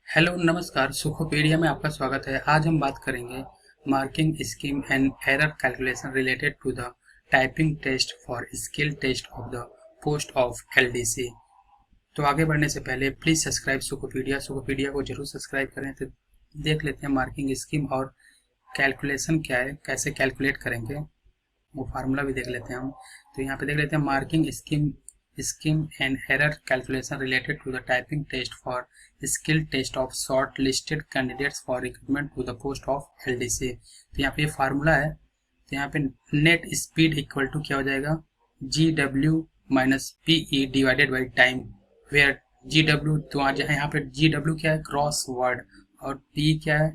Hello नमस्कार, सुखोपीडिया में आपका स्वागत है। आज हम बात करेंगे marking scheme and error calculation related to the typing test for skill test of the post of LDC. तो आगे बढ़ने से पहले प्लीज़ सब्सक्राइब सुखोपीडिया को जरूर सब्सक्राइब करें। तो देख लेते हैं मार्किंग स्कीम और कैलकुलेशन क्या है, कैसे कैलकुलेट करेंगे, वो फार्मूला भी देख लेते हैं हम। तो यहाँ पे देख लेते हैं marking scheme and error calculation related to the typing test for skill test of shortlisted candidates for recruitment to the post of LDC. तो यहाँ पे ये फार्मूला है। तो यहाँ पे नेट स्पीड इक्वल टू क्या हो जाएगा, G W minus P E divided by time, where G W, तो आज यहाँ पे जी डब्ल्यू क्या है, क्रॉस वर्ड, और पी क्या है,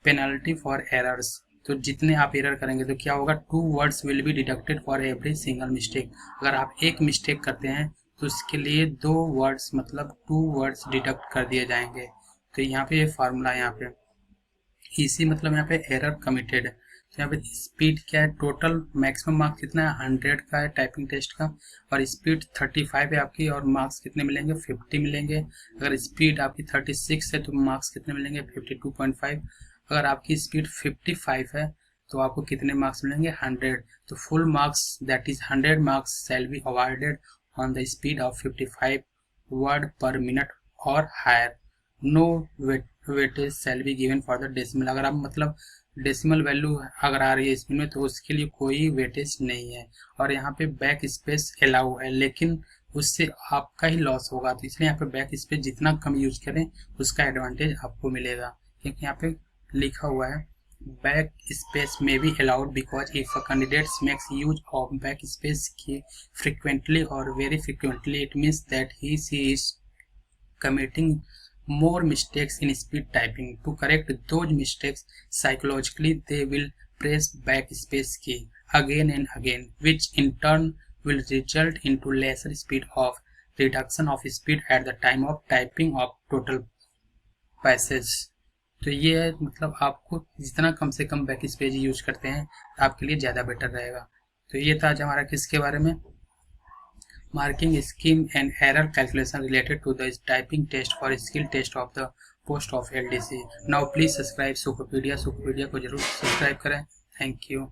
पेनल्टी फॉर एरर्स। तो जितने आप एरर करेंगे तो क्या होगा, 2 words will be deducted for every single mistake. अगर आप एक मिस्टेक करते हैं तो उसके लिए 2 वर्ड्स मतलब 2 वर्ड्स डिडक्ट कर दिए जाएंगे। तो यहाँ पे ये फार्मूला है। यहाँ पे इसी मतलब यहाँ पे एरर कमिटेड। तो यहाँ पे स्पीड क्या है, टोटल मैक्सिमम मार्क्स कितना है, 100 का है टाइपिंग टेस्ट का, और स्पीड 35 है आपकी, और मार्क्स कितने मिलेंगे, 50 मिलेंगे। अगर स्पीड आपकी 36 है तो मार्क्स कितने मिलेंगे, 52.5। अगर आपकी स्पीड 55 है तो आपको कितने मार्क्स मिलेंगे, 100। तो full marks that is 100 marks shall be awarded on the speed of 55 word per minute और higher. No weightage shall be given for the decimal. अगर आप मतलब डेसिमल वैल्यू अगर आ रही है स्पीड में तो उसके लिए कोई वेटेज नहीं है। और यहाँ पे बैक स्पेस अलाउ है, लेकिन उससे आपका ही लॉस होगा। तो इसलिए यहाँ पे बैक स्पेस जितना कम यूज करें उसका एडवांटेज आपको मिलेगा, क्योंकि यहाँ पे लिखा हुआ है बैक स्पेस में be allowed because if a candidate makes use of backspace की फ्रिक्वेंटली और very frequently, it means that he she is committing more mistakes in speed typing. To correct those mistakes psychologically, they will press backspace key again and again, which in turn will result into lesser speed of reduction of speed at the time of typing of total passage. तो ये है मतलब आपको जितना कम से come back space use करते हैं आपके लिए ज़्यादा बेटर रहेगा। तो ये था आज हमारा किसके बारे में, marking scheme and error calculation related to the typing test for skill test of the post of LDC. Now please subscribe सुखोपीडिया को जरूर सब्सक्राइब करें। Thank you.